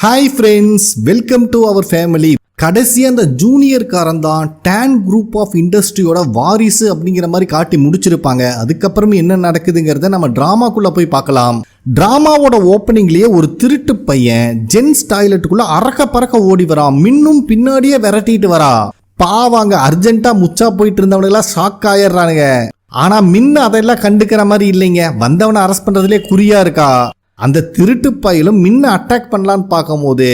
Hi friends, welcome to our family. கடைசி அந்த junior காரன் தான் டான் குரூப் ஆஃப் இண்டஸ்ட்ரியோட வாரிசு அப்படிங்கிற மாதிரி காட்டி முடிச்சிருப்பாங்க. அதுக்கப்புறம் என்ன நடக்குதுங்கிறத நம்ம டிராமாக்குள்ள போய் பார்க்கலாம். டிராமாவோட ஓப்பனிங்லயே ஒரு திருட்டு பையன் ஜென்ஸ் டாய்லெட்டுக்குள்ள அறக்க பறக்க ஓடி வரான். மின்னும் பின்னாடியே விரட்டிட்டு வரா. பாவாங்க அர்ஜென்ட்டா முச்சா போயிட்டு இருந்தவனுங்கெல்லாம் ஷாக் ஆயிடுறானுங்க. ஆனா மின்னு அதெல்லாம் கண்டுக்கிற மாதிரி இல்லைங்க. வந்தவனை அரெஸ்ட் பண்றதுலே குறியா இருக்கா. அந்த திருட்டு பையிலும் மின்ன அட்டாக் பண்ணலான்னு பார்க்கும் போது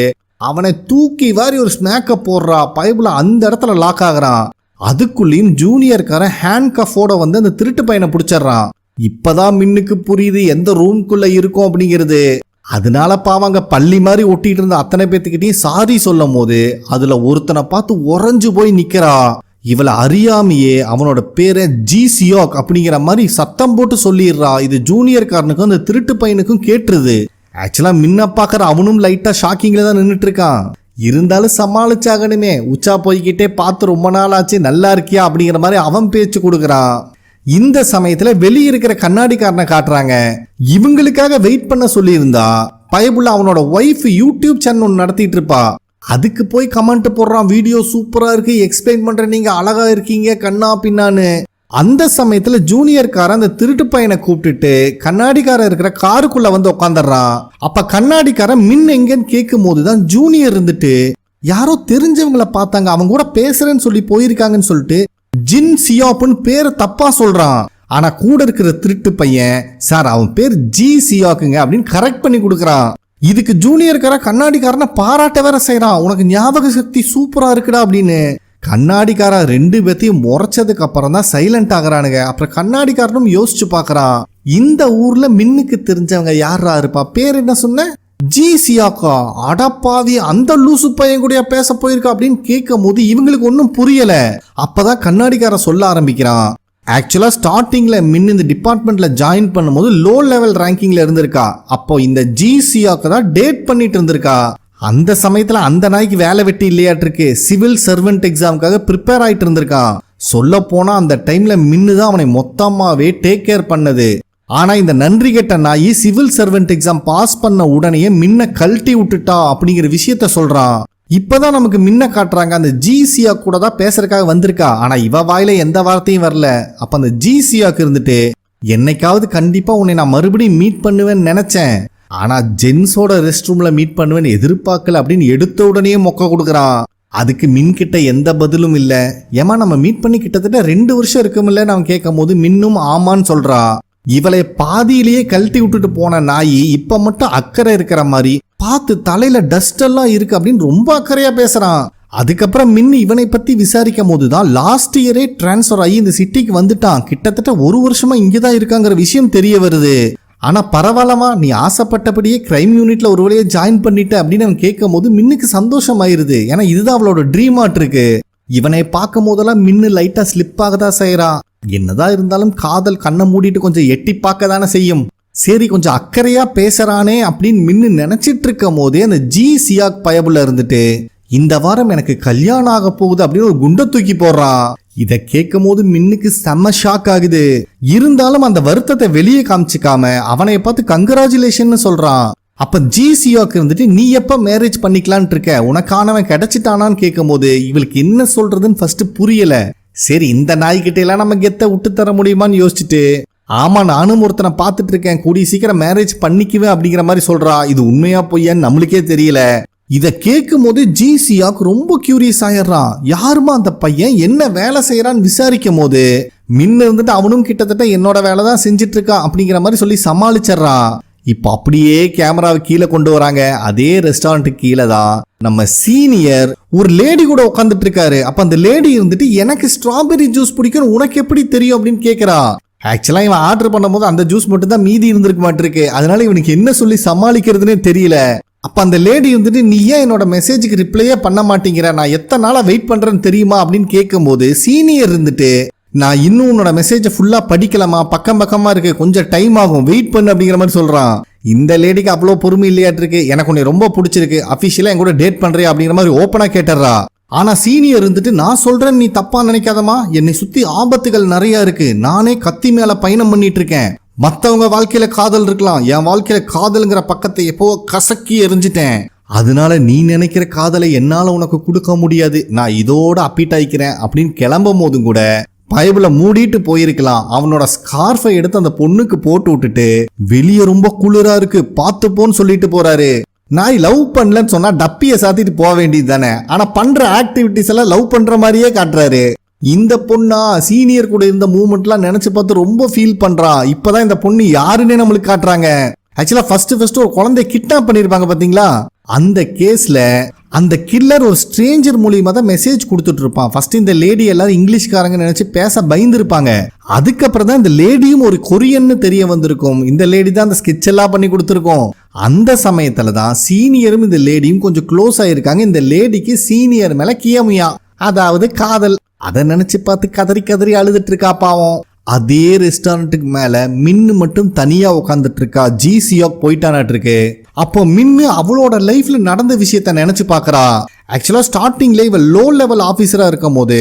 அவனை தூக்கி வாரி ஒரு ஸ்நாக்கை போடுறா. பைபிள் அந்த இடத்துல லாக் ஆகுறான். அதுக்குள்ளேயும் ஜூனியர்காரன் ஹேண்ட் கஃபோட வந்து அந்த திருட்டு பையனை பிடிச்சிடுறான். இப்பதான் மின்னுக்கு புரியுது எந்த ரூம்குள்ள இருக்கும் அப்படிங்கிறது. அதனால பாவாங்க பள்ளி மாதிரி ஒட்டிட்டு இருந்த அத்தனை பேத்துக்கிட்டையும் சாரி சொல்லும் போது அதுல ஒருத்தனை பார்த்து உறைஞ்சு போய் நிக்கிறா. இவளை அறியாமையே அவனோட பேரை ஜி சியோக் அப்படிங்கிற மாதிரி சத்தம் போட்டு சொல்லிடுறா. இது ஜூனியர் காரனுக்கும் அந்த திருட்டு பையனுக்கும் கேட்டுருது. ஆக்சுவலா முன்ன பாக்குற அவனும் லைட்டா ஷாக்கிங்ல தான் நின்றுட்டு இருக்கான். இருந்தாலும் சமாளிச்சாகணுமே. உச்சா போய்கிட்டே பார்த்து ரொம்ப நாள் ஆச்சு, நல்லா இருக்கியா அப்படிங்கிற மாதிரி அவன் பேச்சு கொடுக்குறான். இந்த சமயத்துல வெளியே இருக்கிற கண்ணாடிக்காரனை காட்டுறாங்க. இவங்களுக்காக வெயிட் பண்ண சொல்லியிருந்தா பைபிள் அவனோட ஒய்ஃப் யூடியூப் சேனல் ஒன்று நடத்திட்டு இருப்பா. அதுக்கு போய் கமெண்ட் போடுறான், வீடியோ சூப்பரா இருக்கு, எக்ஸ்பிளைன் பண்ற, நீங்க அழகா இருக்கீங்க கண்ணா பின்னான்னு. அந்த சமயத்துல ஜூனியர்காரன் அந்த திருட்டு பையனை கூப்பிட்டுட்டு கண்ணாடிக்காரன் இருக்கிற காருக்குள்ள வந்து உட்காந்துடுறான். அப்ப கண்ணாடிக்காரன் மின் எங்கன்னு கேட்கும் போதுதான் ஜூனியர் இருந்துட்டு யாரோ தெரிஞ்சவங்களை பார்த்தாங்க, அவங்க கூட பேசுறேன்னு சொல்லி போயிருக்காங்கன்னு சொல்லிட்டு ஜின் சியாப்னு பேரை தப்பா சொல்றான். ஆனா கூட இருக்கிற திருட்டு பையன், சார் அவன் பேர் ஜி சியாக்குங்க அப்படின்னு கரெக்ட் பண்ணி கொடுக்குறான். இதுக்கு ஜூனியர்கார கண்ணாடிக்காரனை பாராட்ட வேற செய்யறான். உனக்கு ஞாபக சக்தி சூப்பரா இருக்குடா அப்படின்னு. கண்ணாடிக்கார ரெண்டு பேத்தையும் முறைச்சதுக்கு அப்புறம் தான் சைலண்ட் ஆகுறானுங்க. அப்புறம் கண்ணாடிக்காரனும் யோசிச்சு பாக்குறான், இந்த ஊர்ல மின்னுக்கு தெரிஞ்சவங்க யாரா இருப்பா, பேர் என்ன சொன்ன, ஜி சியாக்கா, அடப்பாவி அந்த லூசு பையன் கூட பேச போயிருக்கா அப்படின்னு கேட்கும் போது இவங்களுக்கு ஒன்னும் புரியல. அப்பதான் கண்ணாடிக்கார சொல்ல ஆரம்பிக்கிறான், ஆக்சுவலா ஸ்டார்டிங்ல மின் இந்த டிபார்ட்மெண்ட்ல ஜாயின் பண்ணும்போது லோ லெவல் ரேங்கிங்ல இருந்திருக்கா. அப்போ இந்த ஜி சியாக்கு தான் டேட் பண்ணிட்டு இருந்திருக்கா. அந்த சமயத்துல அந்த நாய்க்கு வேலை வெட்டி இல்லையாட்டு இருக்கு. சிவில் சர்வெண்ட் எக்ஸாமுக்காக ப்ரிப்பேர் ஆயிட்டு இருந்திருக்கான். சொல்ல போனா அந்த டைம்ல மின்னு தான் அவனை மொத்தமாவே டேக் கேர் பண்ணது. ஆனா இந்த நன்றி கெட்ட நாய் சிவில் சர்வெண்ட் எக்ஸாம் பாஸ் பண்ண உடனே மின்ன கழட்டி விட்டுட்டா அப்படிங்கிற விஷயத்த சொல்றான். இப்பதான் நமக்கு மின்ன காட்டுறாங்க, அந்த ஜி சியாக் கூட தான் பேசுறதுக்காக வந்திருக்கா. ஆனா இவ வாயில எந்த வார்த்தையும் வரல. அப்ப அந்த ஜி சியாக் இருந்துட்டு, என்னைக்காவது கண்டிப்பா உன்னை நான் மறுபடியும் மீட் பண்ணுவேன்னு நினைச்சேன், ஆனா ஜென்ஸோட ரெஸ்ட் ரூம்ல மீட் பண்ணுவேன்னு எதிர்பார்க்கல அப்படின்னு எடுத்த உடனே மொக்க கொடுக்குறான். அதுக்கு மின் கிட்ட எந்த பதிலும் இல்ல. ஏமா நம்ம மீட் பண்ணி கிட்டத்தட்ட 2 வருஷம் இருக்குமில்ல நான் கேட்கும் போது மின்னும் ஆமான்னு சொல்றா. இவளை பாதியிலேயே கழட்டி விட்டுட்டு போன நாய் இப்ப மட்டும் அக்கறை இருக்கிற மாதிரி பார்த்து தலையில டஸ்ட் எல்லாம் இருக்கு அப்படின்னு ரொம்ப அக்கறையா பேசுறான். அதுக்கப்புறம் மின் இவனை பத்தி விசாரிக்கும் போதுதான் லாஸ்ட் இயரே டிரான்ஸ்பர் ஆகி இந்த சிட்டிக்கு வந்துட்டான், கிட்டத்தட்ட 1 வருஷமா இங்கதான் இருக்காங்கிற விஷயம் தெரிய வருது. ஆனா பரவாயில்லமா, நீ ஆசைப்பட்டபடியே கிரைம் யூனிட்ல ஒரு வழியை ஜாயின் பண்ணிட்ட அப்படின்னு அவன் கேட்கும் போது மின்னுக்கு சந்தோஷம் ஆயிருது. ஏன்னா இதுதான் அவளோட ட்ரீம் ஆட் இருக்கு. இவனை பார்க்கும் போதெல்லாம் மின்னு லைட்டா ஸ்லிப் ஆகதான் செய்யறான். என்னதான் இருந்தாலும் காதல் கண்ணை மூடிட்டு கொஞ்சம் எட்டி பார்க்க தானே செய்யும். சரி கொஞ்சம் அக்கறையா பேசுறானே அப்படின்னு மின்னு நினைச்சிட்டு இருக்கும் போதே அந்த ஜி சியாக் பயபுல இருந்துட்டு, இந்த வாரம் எனக்கு கல்யாணம் ஆக போகுது அப்படின்னு ஒரு குண்டை தூக்கி போடுறான். இத கேட்கும் போது மின்னுக்கு செம்ம ஷாக் ஆகுது. இருந்தாலும் அந்த வருத்தத்தை வெளியே காமிச்சிக்காம அவனை பார்த்து கங்க்ராச்சுலேஷன் சொல்றான். அப்ப ஜி சியாக் இருந்துட்டு, நீ எப்ப மேரேஜ் பண்ணிக்கலான் இருக்க, உனக்கானவன் கிடைச்சிட்டானான்னு கேட்கும் போது இவளுக்கு என்ன சொல்றதுன்னு ஃபர்ஸ்ட் புரியல. சரி இந்த நாய்கிட்ட எல்லாம் நம்ம கெத்த விட்டு தர முடியுமான்னு யோசிச்சுட்டு, ஆமா நானும் ஒருத்தனை பார்த்துட்டு இருக்கேன், கூடிய சீக்கிரம் மேரேஜ் பண்ணிக்குவேன் அப்படிங்கிற மாதிரி சொல்றா. இது உண்மையா பொய்யான்னு நம்மளுக்கே தெரியல. இத கேட்கும் போது ஜி சியாக் ரொம்ப கியூரியஸ் ஆயிடுறான். யாருமா அந்த பையன், என்ன வேலை செய்யறான்னு விசாரிக்கும் போது மின்ன இருந்துட்டு அவனும் கிட்டத்தட்ட என்னோட வேலை தான் செஞ்சிட்டு இருக்கான் அப்படிங்கிற மாதிரி சொல்லி சமாளிச்சிடறான். இப்ப அப்படியே கேமராவை கீழே கொண்டு வராங்க. அதே ரெஸ்டாரண்ட்டுக்கு கீழே தான் நம்ம சீனியர் ஒரு லேடி கூட உட்காந்துட்டு இருக்காரு. அப்ப அந்த லேடி இருந்துட்டு, எனக்கு ஸ்ட்ராபெரி ஜூஸ் பிடிக்கும், உனக்கு எப்படி தெரியும் அப்படின்னு கேக்குறா. ஆக்சுவலா இவன் ஆர்டர் பண்ணும் போது அந்த ஜூஸ் மட்டும் தான் மீதி இருந்திருக்க மாட்டிருக்கு. அதனால இவனுக்கு என்ன சொல்லி சமாளிக்கிறதுனே தெரியல. அப்ப அந்த லேடி இருந்துட்டு, நீ ஏன் என்னோட மெசேஜுக்கு ரிப்ளையே பண்ண மாட்டேங்கிற, நான் எத்தனை நாளா வெயிட் பண்றேன்னு தெரியுமா அப்படின்னு கேட்கும் போது சீனியர் இருந்துட்டு, நான் இன்னும் உன்னோட மெசேஜை ஃபுல்லா படிக்கலாமா, பக்கம் பக்கமா இருக்கு, கொஞ்சம் டைம் ஆகும், வெயிட் பண்ணு அப்படிங்கிற மாதிரி சொல்றான். இந்த லேடிக்கு அவ்வளோ பொறுமை இல்லையாட்டு இருக்கு. எனக்கு உன்னை ரொம்ப பிடிச்சிருக்கு, அபிஷியலா என் கூட டேட் பண்றியா அப்படிங்கிற மாதிரி ஓப்பனா கேட்டுறா. ஆனா சீனியர் இருந்துட்டு, நான் சொல்றேன் நீ தப்பா நினைக்காதமா, என்னை சுத்தி ஆபத்துகள் நிறைய இருக்கு, நானே கத்தி மேல பயணம் பண்ணிட்டு இருக்கேன், மற்றவங்க வாழ்க்கையில காதல் இருக்கலாம், என் வாழ்க்கையில காதல்ங்கிற பக்கத்தை எப்போ கசக்கி எரிஞ்சிட்டேன். அதனால நீ நினைக்கிற காதலை என்னால உனக்கு கொடுக்க முடியாது, நான் இதோட அப்பீட் ஆயிக்கிறேன் அப்படின்னு கிளம்பும் போதும் கூட பைபிள மூடிட்டு போயிருக்கலாம். அவனோட ஸ்கார்ஃபை எடுத்து அந்த பொண்ணுக்கு போட்டு விட்டுட்டு வெளியே ரொம்ப குளிரா இருக்கு பாத்துப்போன்னு சொல்லிட்டு போறாரு. நான் லவ் பண்ணலன்னு சொன்னா டப்பிய சாத்திட்டு போக வேண்டியது தானே, ஆனா பண்ற ஆக்டிவிட்டிஸ் எல்லாம் லவ் பண்ற மாதிரியே காட்டுறாரு. இந்த பொண்ணா சீனியர் கூட இருந்த மூமெண்ட்லாம் நினைச்சு பார்த்து ரொம்ப ஃபீல் பண்றா. இப்பதான் இந்த பொண்ணு யாருன்னே நம்மளுக்கு காட்டுறாங்க. ஆக்சுவலா ஃபர்ஸ்ட் ஒரு குழந்தைய கிட்னாப் பண்ணிருப்பாங்க பாத்தீங்களா, அந்த கேஸ்ல அந்த கில்லர் ஒரு ஸ்ட்ரேஞ்சர் மூலியமா தான் மெசேஜ் கொடுத்துட்டு இருப்பான். ஃபர்ஸ்ட் இந்த லேடி எல்லாரும் இங்கிலீஷ்காரங்க நினைச்சு பேச பயந்துருப்பாங்க. அதுக்கப்புறம் தான் இந்த லேடியும் ஒரு கொரியன்னு தெரிய வந்திருக்கும். இந்த லேடி தான் அந்த ஸ்கெட்ச் எல்லாம் பண்ணி கொடுத்துருக்கோம். அந்த சமயத்துல தான் சீனியரும் இந்த லேடியும் கொஞ்சம் க்ளோஸ் ஆயிருக்காங்க. இந்த லேடிக்கு சீனியர் மேல கியமுயா, அதாவது காதல். அதை நினைச்சு பார்த்து கதறி கதறி அழுதுட்டு இருக்கா பாவம். அதே ரெஸ்டாரண்ட்டுக்கு மேல மின்னு மட்டும் தனியா உட்காந்துட்டு இருக்கா. ஜிசியோக் போயிட்டானாட்டு இருக்கு. அப்போ மின்னு அவளோட லைஃப்ல நடந்த விஷயத்த நினைச்சு பாக்குறா. ஆக்சுவலா ஸ்டார்டிங்ல இவ லோ லெவல் ஆபீசரா இருக்கும் போது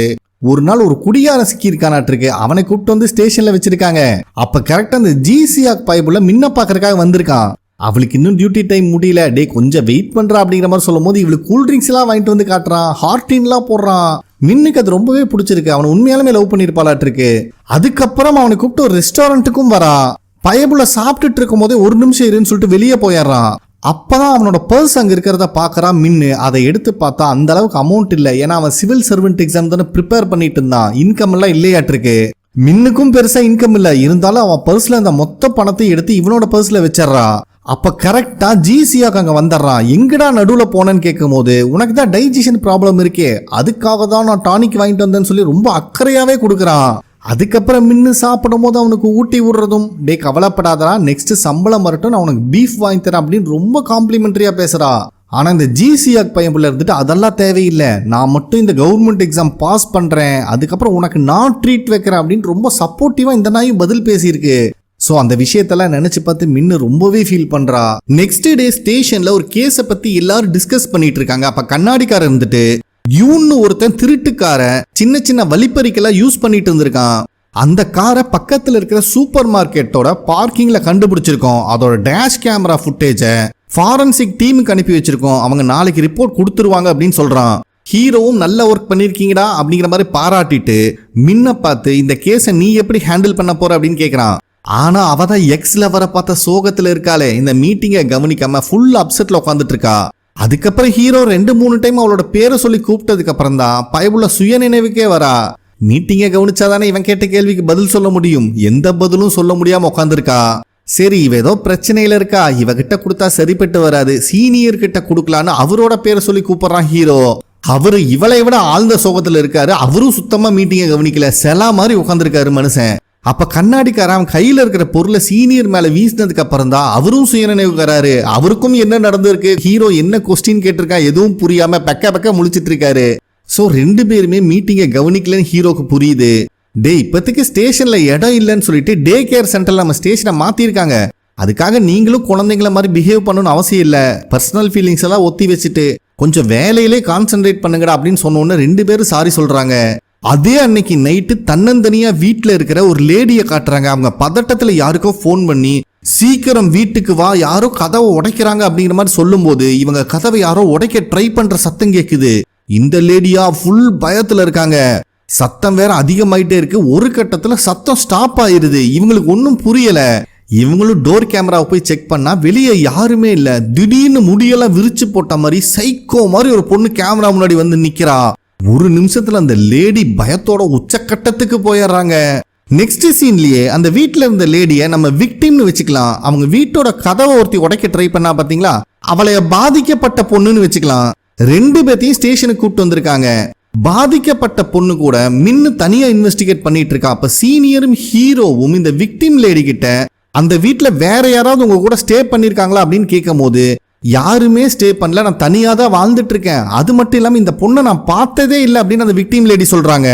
ஒரு நாள் ஒரு குடியார சிக்கி இருக்கானாட்டு இருக்கு. அவனை கூப்பிட்டு வந்து ஸ்டேஷன்ல வச்சிருக்காங்க. அப்ப கரெக்டா அந்த ஜிசியாக் பைப்புல மின்ன பாக்குறதுக்காக வந்திருக்கான். அவளுக்கு இன்னும் டியூட்டி டைம் முடியல, டே கொஞ்சம் வெயிட் பண்றா அப்படிங்கிற மாதிரி சொல்லும் போது இவளுக்கு கூல் ட்ரிங்க்ஸ் எல்லாம் வாங்கிட்டு வந்து காட்டுறான், ஹார்டின்லாம் போடுறான். மின்னுக்கு அது ரொம்பவே பிடிச்சிருக்கு. அவனை உண்மையாலுமே லவ் பண்ணிருப்பாளாட்டு இருக்கு. அதுக்கப்புறம் அவனை கூப்பிட்டு ஒரு ரெஸ்டாரண்ட்டுக்கும் வரான். பயபுள்ள சாப்பிட்டுட்டு இருக்கும் போதே ஒரு நிமிஷம் இருன்னு சொல்லிட்டு வெளியே போயிடுறான். அப்பதான் அவனோட பர்ஸ் அங்க இருக்கிறத பாக்குறான் மின்னு. அதை எடுத்து பார்த்தா அந்த அளவுக்கு அமௌண்ட் இல்லை. ஏன்னா அவன் சிவில் சர்வெண்ட் எக்ஸாம் தானே ப்ரிப்பேர் பண்ணிட்டு இருந்தான். இன்கம் எல்லாம் இல்லையாட்டு இருக்கு. மின்னுக்கும் பெருசா இன்கம் இல்ல, இருந்தாலும் அவன் பர்ஸ்ல அந்த மொத்த பணத்தை எடுத்து இவனோட பர்ஸ்ல வச்சிடறான். அப்ப கரெக்டா ஜிசியாக்கு அங்க வந்துடுறான். எங்கடா நடுவுல போனேன்னு கேட்கும் போது உனக்கு தான் டைஜஷன் ப்ராப்ளம் இருக்கே, அதுக்காக தான் நான் டானிக் வாங்கிட்டு வந்தேன்னு சொல்லி ரொம்ப அக்கறையாவே கொடுக்குறான். அதுக்கப்புறம் மின்னு சாப்பிடும் போது அவனுக்கு ஊட்டி விடுறதும், டே கவலைப்படாதா நெக்ஸ்ட் சம்பளம் வரட்டும் நான் உனக்கு பீஃப் வாங்கி தரேன் அப்படின்னு ரொம்ப காம்ப்ளிமெண்டரியா பேசுறா. ஆனா இந்த ஜிசியாக் பையன் இருந்துட்டு அதெல்லாம் தேவையில்லை, நான் மட்டும் இந்த கவர்மெண்ட் எக்ஸாம் பாஸ் பண்றேன், அதுக்கப்புறம் உனக்கு நான் ட்ரீட் வைக்கிறேன் அப்படின்னு ரொம்ப சப்போர்ட்டிவா இந்த நாயும் பதில் பேசியிருக்கு. சோ அந்த விஷயத்தெல்லாம் நினைச்சு பார்த்து மின்னு ரொம்பவே ஃபீல் பண்றா. நெக்ஸ்ட் டே ஸ்டேஷன்ல ஒரு கேஸை பத்தி எல்லாரும் டிஸ்கஸ் பண்ணிட்டு இருக்காங்க. அப்ப கண்ணாடிக்காரர் இருந்துட்டு யூன்னு ஒருத்தன் திருட்டுக்காரன் சின்ன சின்ன வழிப்பறிக்கெல்லாம் யூஸ் பண்ணிட்டு இருந்திருக்கான். அந்த காரை பக்கத்துல இருக்கிற சூப்பர் மார்க்கெட்டோட பார்க்கிங்ல கண்டுபிடிச்சிருக்கோம். அதோட டேஷ் கேமரா ஃபுட்டேஜ ஃபாரன்சிக் டீமுக்கு அனுப்பி வச்சிருக்கோம். அவங்க நாளைக்கு ரிப்போர்ட் கொடுத்துருவாங்க அப்படின்னு சொல்றான். ஹீரோவும் நல்ல ஒர்க் பண்ணிருக்கீங்கடா அப்படிங்கிற மாதிரி பாராட்டிட்டு மின்ன பார்த்து இந்த கேஸை நீ எப்படி ஹேண்டில் பண்ண போற அப்படின்னு கேக்குறான். ஆனா அவதான் எக்ஸ்ல வர பார்த்த சோகத்துல இருக்காளே, இந்த மீட்டிங்கை கவனிக்காம ஃபுல் அப்செட்ல உட்காந்துட்டு இருக்கா. அதுக்கப்புறம் ஹீரோ 2-3 டைம் அவளோட பேரை சொல்லி கூப்பிட்டதுக்கு அப்புறம் தான் பயபுள்ள சுய நினைவுக்கே வரா. மீட்டிங்கை கவனிச்சாதானே இவன் கேட்ட கேள்விக்கு பதில் சொல்ல முடியும். எந்த பதிலும் சொல்ல முடியாம உட்காந்துருக்கா. சரி இவ ஏதோ பிரச்சனையில இருக்கா, இவகிட்ட கொடுத்தா சரிப்பட்டு வராது, சீனியர் கிட்ட கொடுக்கலான்னு அவரோட பேரை சொல்லி கூப்பிடுறான் ஹீரோ. அவரு இவளை விட ஆழ்ந்த சோகத்துல இருக்காரு. அவரும் சுத்தமா மீட்டிங்கை கவனிக்கல, செலா மாதிரி உட்காந்துருக்காரு மனுஷன். அப்ப கண்ணாடிக்காரன் கையில இருக்கிற பொருளை சீனியர் மேல வீசினதுக்கு அப்புறம் தான் அவரும் சுயநினைவுக்காரு. அவருக்கும் என்ன நடந்திருக்கு, ஹீரோ என்ன கொஸ்டின் கேட்டிருக்கா எதுவும் புரியாம பெக்க முழிச்சிட்டு இருக்காரு. சோ 2 பேருமே மீட்டிங்கை கவனிக்கலன்னு ஹீரோக்கு புரியுது. டே இப்பத்துக்கு ஸ்டேஷன்ல இடம் இல்லைன்னு சொல்லிட்டு டே கேர் சென்டர்ல நம்ம ஸ்டேஷனை மாத்திருக்காங்க. அதுக்காக நீங்களும் குழந்தைங்கள மாதிரி பிஹேவ் பண்ணணும்னு அவசியம் இல்ல. பர்சனல் ஃபீலிங்ஸ் எல்லாம் ஒத்தி வச்சுட்டு கொஞ்சம் வேலையிலே கான்சென்ட்ரேட் பண்ணுங்கடா அப்படின்னு சொன்னோன்னு 2 பேரும் சாரி சொல்றாங்க. அதே அன்னைக்கு நைட்டு தன்னந்தனியா வீட்டுல இருக்கிற ஒரு லேடியை காட்டுறாங்க. அவங்க பதட்டத்துல யாருக்கோ போன் பண்ணி சீக்கிரம் வீட்டுக்கு வா, யாரோ கதவை உடைக்கிறாங்க அப்படிங்கிற மாதிரி சொல்லும் போது இவங்க கதவை யாரோ உடைக்க ட்ரை பண்ற சத்தம் கேக்குது. இந்த லேடியா ஃபுல் பயத்துல இருக்காங்க. சத்தம் வேற அதிகமாயிட்டே இருக்கு. ஒரு கட்டத்துல சத்தம் ஸ்டாப் ஆயிருது. இவங்களுக்கு ஒன்னும் புரியல. இவங்களும் டோர் கேமராவை போய் செக் பண்ணா வெளியே யாருமே இல்ல. திடீர்னு முடியெல்லாம் விரிச்சு போட்ட மாதிரி சைக்கோ மாதிரி ஒரு பொண்ணு கேமரா முன்னாடி வந்து நிக்கிறா. ஒரு நிமிஷத்துல அந்த லேடி பயத்தோட உச்சக்கட்டத்துக்கு போயிடுறாங்க. நெக்ஸ்ட் சீன்லயே அந்த வீட்டுல இருந்த லேடிய நம்ம விக்டிம்னு வச்சுக்கலாம். அவங்க வீட்டோட கதவை ஒருத்தி உடைக்க ட்ரை பண்ணா பாத்தீங்களா, அவளைய பாதிக்கப்பட்ட பொண்ணுன்னு வச்சுக்கலாம். 2 பேத்தையும் ஸ்டேஷனுக்கு கூப்பிட்டு வந்திருக்காங்க. பாதிக்கப்பட்ட பொண்ணு கூட மின்னு தனியா இன்வெஸ்டிகேட் பண்ணிட்டு இருக்கா. அப்ப சீனியரும் ஹீரோவும் இந்த விக்டிம் லேடி கிட்ட அந்த வீட்டுல வேற யாராவது உங்க கூட ஸ்டே பண்ணிருக்காங்களா அப்படின்னு கேட்கும் போது யாருமே ஸ்டே பண்ணல, நான் தனியா தான் வாழ்ந்துட்டு இருக்கேன், அது மட்டும் இல்லாம இந்த பொண்ணை நான் பார்த்ததே இல்லை அப்படின்னு அந்த விக்டிம் லேடி சொல்றாங்க.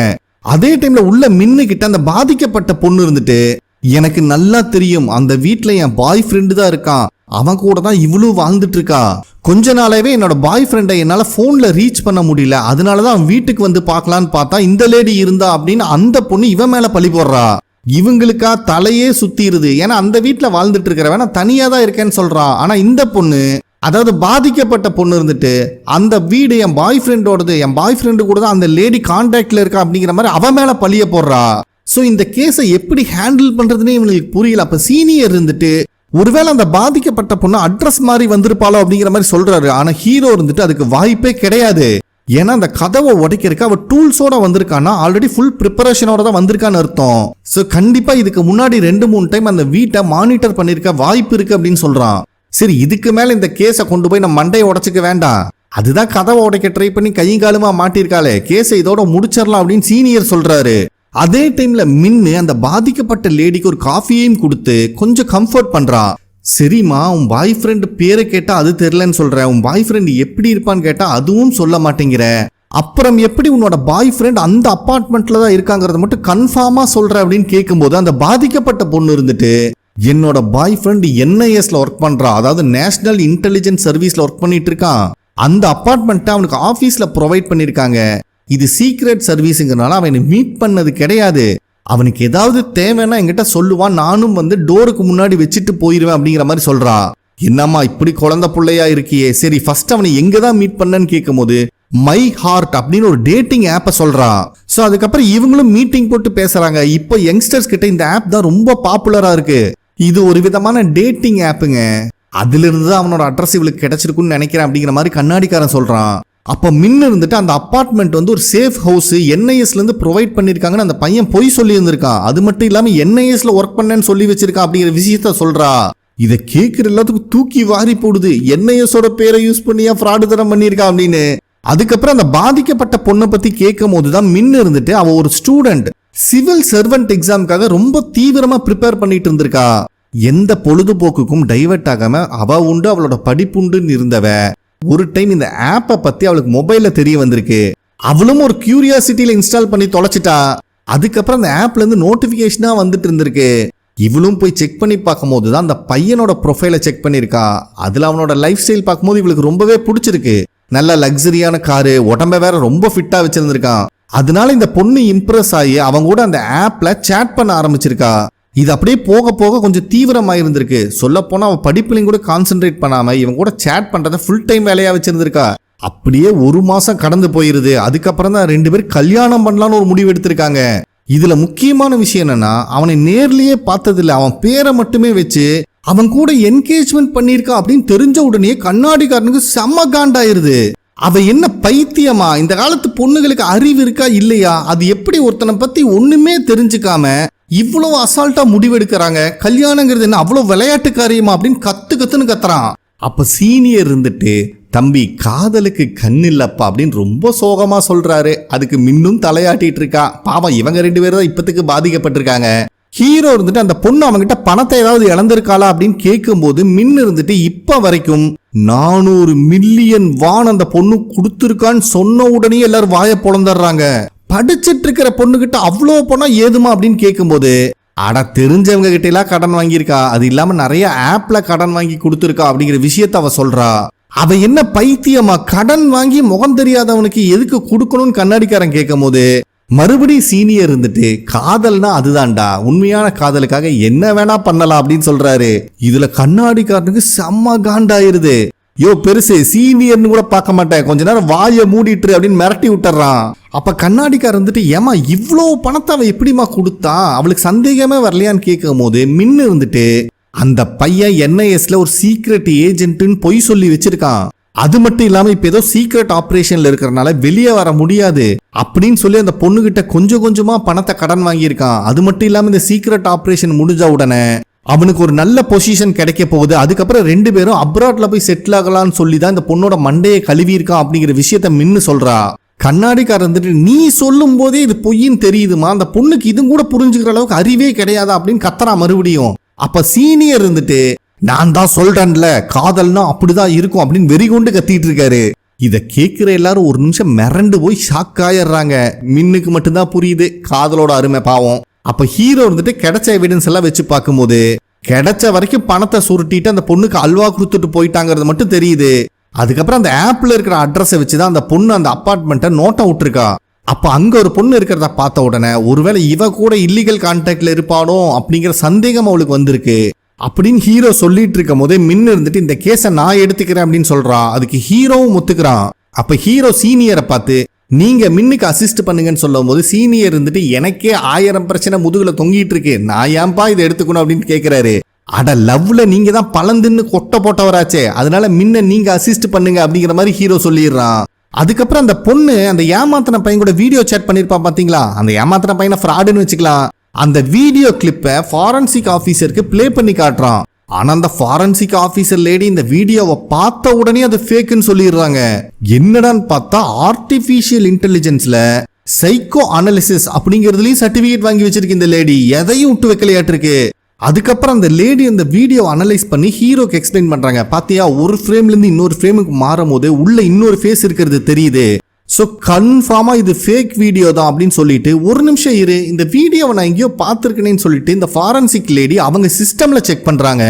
அதே டைம்ல உள்ள மின்னு கிட்ட அந்த பாதிக்கப்பட்ட பொண்ணு இருந்துட்டு எனக்கு நல்லா தெரியும் அந்த வீட்டுல என் பாய் ஃப்ரெண்டு தான் இருக்கான், அவன் கூட தான் இவ்வளவு வாழ்ந்துட்டு இருக்கா, கொஞ்ச நாளாவே என்னோட பாய் ஃப்ரெண்டை என்னால போன்ல ரீச் பண்ண முடியல, அதனாலதான் அவன் வீட்டுக்கு வந்து பார்க்கலான்னு பார்த்தா இந்த லேடி இருந்தா அப்படின்னு அந்த பொண்ணு இவன் மேல பழி போடுறா. இவங்களுக்கா தலையே சுத்திடுது. ஏன்னா அந்த வீட்டுல வாழ்ந்துட்டு இருக்கிறவன் நான் தனியா தான் இருக்கேன்னு சொல்றான். ஆனா இந்த பொண்ணு அதாவது பாதிக்கப்பட்ட பொண்ணு இருந்துட்டு அந்த வீடு என் பாய் ஃப்ரெண்டோடது, என் பாய் ஃப்ரெண்டு கூட தான் அந்த லேடி கான்டாக்ட்ல இருக்கா அப்படிங்கிற மாதிரி அவன் மேல பழிய போடுறா. ஸோ இந்த கேஸை எப்படி ஹேண்டில் பண்றதுன்னே இவங்களுக்கு புரியல. அப்ப சீனியர் இருந்துட்டு ஒருவேளை அந்த பாதிக்கப்பட்ட பொண்ணு அட்ரஸ் மாதிரி வந்திருப்பாளோ அப்படிங்கிற மாதிரி சொல்றாரு. ஆனா ஹீரோ இருந்துட்டு அதுக்கு வாய்ப்பே கிடையாது. ஏன்னா அந்த கதவை உடைக்கிறதுக்கு அவ டூல்ஸோட வந்திருக்கானா, ஆல்ரெடி ஃபுல் ப்ரிப்பரேஷனோட தான் வந்திருக்கான்னு அர்த்தம். ஸோ கண்டிப்பா இதுக்கு முன்னாடி 2-3 டைம் அந்த வீட்டை மானிட்டர் பண்ணிருக்க வாய்ப்பு இருக்கு அப்படின்னு சொல்றான். சரி, இதுக்கு மேல இந்த கேஸை கொண்டு போய் நம்ம மண்டையை உடைச்சுக்க வேண்டாம், அதுதான் கதவை உடைக்க ட்ரை பண்ணி கையும் காலுமா மாட்டிருக்காளே, கேஸை இதோட முடிச்சிடலாம் அப்படின்னு சீனியர் சொல்றாரு. அதே டைம்ல மின்னு அந்த பாதிக்கப்பட்ட லேடிக்கு ஒரு காஃபியையும் கொடுத்து கொஞ்சம் கம்ஃபர்ட் பண்றான். சரிம்மா, உன் பாய் ஃப்ரெண்டு பேரை கேட்டா அது தெரியலன்னு சொல்ற, உன் பாய் ஃப்ரெண்டு எப்படி இருப்பான்னு கேட்டா அதுவும் சொல்ல மாட்டேங்கிற, அப்புறம் எப்படி உன்னோட பாய் ஃப்ரெண்ட் அந்த அப்பார்ட்மெண்ட்ல தான் இருக்காங்கிறத மட்டும் கன்ஃபார்மா சொல்ற அப்படின்னு கேட்கும்போது அந்த பாதிக்கப்பட்ட பொண்ணு இருந்துட்டு என்னோட பாய் ஃப்ரெண்ட் NISல ஒர்க் பண்றான், அதாவது நேஷனல் இன்டெலிஜென்ஸ் சர்வீஸ்ல ஒர்க் பண்ணிட்டு இருக்கான், அந்த அப்பார்ட்மெண்ட்டை அவனுக்கு ஆஃபீஸ்ல ப்ரொவைட் பண்ணிருக்காங்க, இது சீக்ரெட் சர்வீஸுங்கிறனால அவனை மீட் பண்ணது கிடையாது, அவனுக்கு ஏதாவது தேவைன்னா என்கிட்ட சொல்லுவான், நானும் வந்து டோருக்கு முன்னாடி வச்சுட்டு போயிருவேன் அப்படிங்கிற மாதிரி சொல்றா. என்னம்மா இப்படி குழந்தை பிள்ளையா இருக்கியே, சரி ஃபர்ஸ்ட் அவனை எங்க தான் மீட் பண்ணன்னு கேட்கும் போது மை ஹார்ட் அப்படின்னு ஒரு டேட்டிங் ஆப்பை சொல்றா. ஸோ அதுக்கப்புறம் இவங்களும் மீட்டிங் போட்டு பேசுறாங்க. இப்போ யங்ஸ்டர்ஸ் கிட்ட இந்த ஆப் தான் ரொம்ப பாப்புலரா இருக்கு, இது ஒரு விதமான டேட்டிங் ஆப்புங்க, அதுல இருந்து தான் அவனோட அட்ரஸ் இவளுக்கு கிடைச்சிருக்குன்னு நினைக்கிறேன் அப்படிங்கிற மாதிரி கண்ணாடிக்காரன் சொல்றான். அப்ப மின்னு இருந்துட்டு அந்த அபார்ட்மெண்ட் வந்து ஒரு சேஃப் ஹவுஸ் NISல இருந்து ப்ரொவைட் பண்ணிருக்காங்கன்னு அந்த பையன் பொய் சொல்லி இருந்திருக்கான், அது மட்டும் இல்லாம NISல ஒர்க் பண்ணேன்னு சொல்லி வச்சிருக்கான் அப்படிங்கிற விஷயத்த சொல்றா. இதை கேட்கிற எல்லாத்துக்கும் தூக்கி வாரி போடுது, NISோட பேரை யூஸ் பண்ணியா ஃப்ராடு தரம் பண்ணியிருக்கான் அப்படின்னு. அதுக்கப்புறம் அந்த பாதிக்கப்பட்ட பொண்ணை பத்தி கேட்கும் போதுதான் மின்னு இருந்துட்டு அவ ஒரு ஸ்டூடெண்ட், சிவில் சர்வெண்ட் எக்ஸாமுக்காக ரொம்ப தீவிரமா ப்ரிப்பேர் பண்ணிட்டு இருந்திருக்கா, எந்த பொழுதுபோக்குக்கும் டைவர்ட் ஆகாம அவ உண்டு அவளோட படிப்புண்டுன்னு இருந்தவ ஒரு டைம் இந்த ஆப்பை பத்தி அவளுக்கு மொபைல்ல தெரிய வந்திருக்கு, அவளும் ஒரு கியூரியாசிட்டியில இன்ஸ்டால் பண்ணி தொலைச்சிட்டா. அதுக்கப்புறம் அந்த ஆப்ல இருந்து நோட்டிபிகேஷனா வந்துட்டு இருந்திருக்கு, இவளும் போய் செக் பண்ணி பார்க்கும் போதுதான் அந்த பையனோட ப்ரொஃபைலை செக் பண்ணிருக்கா. அதுல அவனோட லைஃப் ஸ்டைல் பார்க்கும்போது இவளுக்கு ரொம்பவே பிடிச்சிருக்கு, நல்ல லக்ஸரியான காரு, உடம்ப வேற ரொம்ப ஃபிட்டா வச்சிருந்திருக்கான். அதனால இந்த பொண்ணு இம்ப்ரெஸ் ஆகி அவங்க கூட அந்த ஆப்ல சேட் பண்ண ஆரம்பிச்சிருக்கா. இது அப்படியே போக போக கொஞ்சம் தீவிரமா இருந்திருக்கு. சொல்ல போனா அவன் படிப்புலையும் கூட கான்சென்ட்ரேட் பண்ணாம இவன் கூட சேட் பண்றத ஃபுல் டைம் வேலையா வச்சிருந்திருக்கா. அப்படியே 1 மாசம் கடந்து போயிருது. அதுக்கப்புறம் தான் 2 பேரும் கல்யாணம் பண்ணலான்னு ஒரு முடிவு எடுத்திருக்காங்க. இதுல முக்கியமான விஷயம் என்னன்னா, அவனை நேர்லயே பார்த்ததில்ல, அவன் பேரை மட்டுமே வச்சு அவன் கூட என்கேஜ்மெண்ட் பண்ணிருக்கா அப்படின்னு தெரிஞ்ச உடனே கண்ணாடிக்காரனுக்கு செம்ம காண்டாயிருது. அவ என்ன பைத்தியமா, இந்த காலத்து பொண்ணுகளுக்கு அறிவு இருக்கா இல்லையா, அது எப்படி ஒருத்தனை பத்தி ஒண்ணுமே தெரிஞ்சுக்காம இவ்வளவு அசால்ட்டா முடிவெடுக்கிறாங்க, கல்யாணங்கிறது என்ன அவ்வளவு விளையாட்டு காரியமா அப்படின்னு கத்துன்னு கத்துறான். அப்ப சீனியர் இருந்துட்டு தம்பி காதலுக்கு கண் இல்லப்பா அப்படின்னு ரொம்ப சோகமா சொல்றாரு. அதுக்கு மின்னும் தலையாட்டிட்டு இருக்கா. பாவம் இவங்க 2 பேரும் தான் இப்பத்துக்கு பாதிக்கப்பட்டிருக்காங்க. ஹீரோ இருந்துட்டு அந்த பொண்ணு அவங்கிட்ட பணத்தை ஏதாவது இழந்திருக்காளா அப்படின்னு கேட்கும் போது மின் இருந்துட்டு இப்ப வரைக்கும் 400 மில்லியன் வான் அந்த பொண்ணு கொடுத்துருக்கான்னு சொன்ன உடனே எல்லாரும் வாய பொழந்துடுறாங்க. படிச்சிட்டு இருக்கிற பொண்ணுகிட்ட அவ்வளோ பணம் ஏதுமா அப்படின்னு கேட்கும்போது, அட தெரிஞ்சவங்க கிட்ட எல்லாம் கடன் வாங்கியிருக்கா, அது இல்லாம நிறைய ஆப்ல கடன் வாங்கி கொடுத்துருக்கா அப்படிங்கிற விஷயத்த அவ சொல்றா. அவ என்ன பைத்தியமா, கடன் வாங்கி முகம் தெரியாதவனுக்கு எதுக்கு கொடுக்கணும்னு கண்ணாடிக்காரன் கேட்கும் போது மறுபடியும் சீனியர் இருந்துட்டு காதல்னா அதுதான்டா, உண்மையான காதலுக்காக என்ன வேணா பண்ணலாம் அப்படின்னு சொல்றாரு. இதுல கண்ணாடிக்காரனுக்கு செம்ம காண்டாயிருது. யோ பெருசு, சீனியர்னு கூட பார்க்க மாட்டேன், கொஞ்ச நேரம் வாயை மூடிட்டு அப்படின்னு மிரட்டி விட்டுறான். அப்ப கண்ணாடிக்காரர் இருந்துட்டு ஏமா இவ்வளோ பணத்தை அவ எப்படிமா கொடுத்தா, அவளுக்கு சந்தேகமே வரலையான்னு கேட்கும் போது மின்னு இருந்துட்டு அந்த பையன் NISல ஒரு சீக்ரெட் ஏஜென்ட்னு பொய் சொல்லி வச்சிருக்கான், அது மட்டும் இல்லாம இப்ப ஏதோ சீக்ரெட் ஆபரேஷன்ல இருக்கிறனால வெளியே வர முடியாது அப்படின்னு சொல்லி அந்த பொண்ணுகிட்ட கொஞ்சம் கொஞ்சமா பணத்தை கடன் வாங்கியிருக்கான். அது மட்டும் இல்லாம இந்த சீக்ரெட் ஆபரேஷன் முடிஞ்ச உடனே அவனுக்கு ஒரு நல்ல பொசிஷன் கிடைக்க போகுது, அதுக்கப்புறம் 2 பேரும் அப்ராட்ல போய் செட்டில் ஆகலாம்னு சொல்லி தான் இந்த பொண்ணோட மண்டையை கழுவி இருக்கான் அப்படிங்கிற விஷயத்த மின்னு சொல்றா. கண்ணாடிக்காரர் இருந்துட்டு நீ சொல்லும் போதே இது பொய்ன்னு தெரியுதுமா, அந்த பொண்ணுக்கு இது கூட புரிஞ்சுக்கிற அளவுக்கு அறிவே கிடையாதா அப்படின்னு கத்துறா மறுபடியும். அப்ப சீனியர் இருந்துட்டு நான் தான் சொல்றேன்ல காதல்னா அப்படிதான் இருக்கும் அப்படின்னு வெறி கொண்டு கத்திட்டு இருக்காரு. இத கேட்கிற எல்லாரும் ஒரு நிமிஷம் மிரண்டு போய் ஷாக் ஆயிடுறாங்க. மின்னுக்கு மட்டும்தான் புரியுது காதலோட அருமை, பாவம். அப்ப ஹீரோ இருந்துட்டு கிடைச்ச எவிடன்ஸ் எல்லாம் வச்சு பார்க்கும்போது கிடைச்ச வரைக்கும் பணத்தை சுருட்டிட்டு அந்த பொண்ணுக்கு அல்வா கொடுத்துட்டு போயிட்டாங்கிறது மட்டும் தெரியுது. அதுக்கப்புறம் அந்த ஆப்ல இருக்கிற அட்ரஸை வச்சுதான் அந்த பொண்ணு அந்த அப்பார்ட்மெண்ட்டை நோட்டை விட்டுருக்கா. அப்ப அங்க ஒரு பொண்ணு இருக்கிறத பார்த்த உடனே ஒருவேளை இவ கூட இல்லீகல் கான்டாக்ட்ல இருப்பானோ அப்படிங்கிற சந்தேகம் அவளுக்கு வந்திருக்கு. அப்படின்னு ஹீரோ சொல்லிட்டு இருக்கும் போதே மின்னு இருந்துட்டு இந்த கேஸை நான் எடுத்துக்கிறேன் அப்படின்னு சொல்றான். அதுக்கு ஹீரோவும் ஒத்துக்கிறான். அப்ப ஹீரோ சீனியரை பார்த்து நீங்க மின்னுக்கு அசிஸ்ட் பண்ணுங்கன்னு சொல்லும் போது சீனியர் இருந்துட்டு எனக்கே 1000 பிரச்சனை முதுகுல தொங்கிட்டு இருக்கு, நான் ஏன்பா இதை எடுத்துக்கணும் அப்படின்னு கேட்கிறாரு. அட லவ்ல நீங்க தான் பழந்துன்னு கொட்டை போட்டவராச்சே, அதனால மின்ன நீங்க அசிஸ்ட் பண்ணுங்க அப்படிங்கிற மாதிரி ஹீரோ சொல்லிடுறான். அதுக்கப்புறம் அந்த பொண்ணு அந்த ஏமாத்தின பையன் கூட வீடியோ சேட் பண்ணிருப்பா பாத்தீங்களா, அந்த ஏமாத்தின பையனை ஃப்ராடுன்னு வச்சுக்கலாம். அந்த வீடியோ கிளிப்பை ஃபாரன்சிக் ஆபீசருக்கு பிளே பண்ணி காட்டுறான். ஆனா அந்த ஃபாரன்சிக் ஆபீசர் லேடி இந்த வீடியோவை பார்த்த உடனே அது ஃபேக்குன்னு சொல்லிடுறாங்க. என்னடான்னு பார்த்தா ஆர்டிபிஷியல் இன்டெலிஜென்ஸ்ல சைக்கோ அனாலிசிஸ் அப்படிங்கிறதுலயும் சர்டிபிகேட் வாங்கி வச்சிருக்கு இந்த லேடி, எதையும் விட்டு வைக்கலையாட்டிருக்கு. அதுக்கப்புறம் அந்த லேடி அந்த வீடியோ அனலைஸ் பண்ணி ஹீரோக்கு எக்ஸ்பிளைன் பண்றாங்க. பாத்தியா, ஒரு ஃப்ரேம்ல இருந்து இன்னொரு ஃப்ரேமுக்கு மாறும் போது உள்ள இன்னொரு ஃபேஸ் இருக்கிறது தெரியுது, ஸோ கன்ஃபார்மா இது ஃபேக் வீடியோ தான் அப்படின்னு சொல்லிட்டு ஒரு நிமிஷம் இரு, இந்த வீடியோவை நான் எங்கேயோ பார்த்துருக்கேன்னு சொல்லிட்டு இந்த ஃபாரன்சிக் லேடி அவங்க சிஸ்டம்ல செக் பண்றாங்க.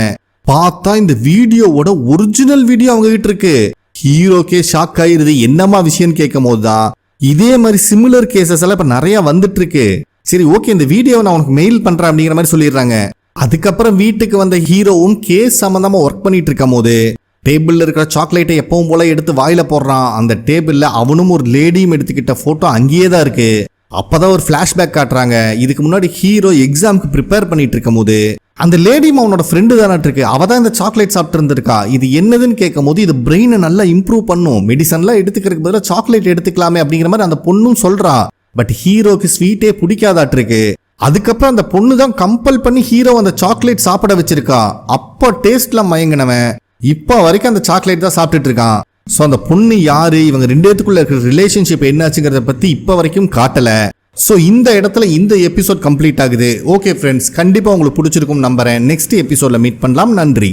பார்த்தா இந்த வீடியோவோட ஒரிஜினல் வீடியோ அவங்க கிட்ட இருக்கு. ஹீரோக்கே ஷாக் ஆயிருது, என்னமா விஷயம் கேட்கும் போதுதான் இதே மாதிரி சிமிலர் கேசஸ் எல்லாம் இப்ப நிறைய வந்துட்டு இருக்கு. சரி ஓகே, இந்த வீடியோவை நான் உனக்கு மெயில் பண்றேன் அப்படிங்கிற மாதிரி சொல்லிடுறாங்க. அதுக்கப்புறம் வீட்டுக்கு வந்த ஹீரோவும் கேஸ் சம்பந்தமா ஒர்க் பண்ணிட்டு இருக்கும் போது டேபிள்ல இருக்கிற சாக்லேட்டை எப்பவும் போல எடுத்து வாயில போடுறான். அந்த டேபிள்ல அவனும் ஒரு லேடியும் எடுத்துக்கிட்ட போட்டோ அங்கேயே தான் இருக்கு. அப்பதான் ஒரு பிளாஷ்பேக் காட்டுறாங்க. இதுக்கு முன்னாடி ஹீரோ எக்ஸாமுக்கு ப்ரிப்பேர் பண்ணிட்டு இருக்கும் போது அந்த லேடியும் அவனோட ஃப்ரெண்டு தானே இருக்கு, அவ தான் இந்த சாக்லேட் சாப்பிட்டு இருந்திருக்கா. இது என்னதுன்னு கேட்கும் போது இது பிரெயினை நல்லா இம்ப்ரூவ் பண்ணும், மெடிசன்லாம் எடுத்துக்கிறதுக்கு பதிலாக சாக்லேட் எடுத்துக்கலாமே அப்படிங்கிற மாதிரி அந்த பொண்ணும் சொல்றா. பட் ஹீரோக்கு ஸ்வீட்டே பிடிக்காதாட்டிருக்கு. அதுக்கப்புறம் அந்த பொண்ணு தான் கம்பல் பண்ணி ஹீரோ அந்த சாக்லேட் சாப்பிட வச்சிருக்கா. அப்போ டேஸ்ட்லாம் மயங்கினவன் இப்போ வரைக்கும் அந்த சாக்லேட் தான் சாப்பிட்டுட்டு இருக்கான். ஸோ அந்த பொண்ணு யாரு, இவங்க ரெண்டு பேத்துக்குள்ள இருக்கிற ரிலேஷன்ஷிப் என்னாச்சுங்கிறத பத்தி இப்போ வரைக்கும் காட்டல. ஸோ இந்த இடத்துல இந்த எபிசோட் கம்ப்ளீட் ஆகுது. ஓகே ஃப்ரெண்ட்ஸ், கண்டிப்பா உங்களுக்கு பிடிச்சிருக்கும் நம்புறேன். நெக்ஸ்ட் எபிசோட்ல மீட் பண்ணலாம். நன்றி.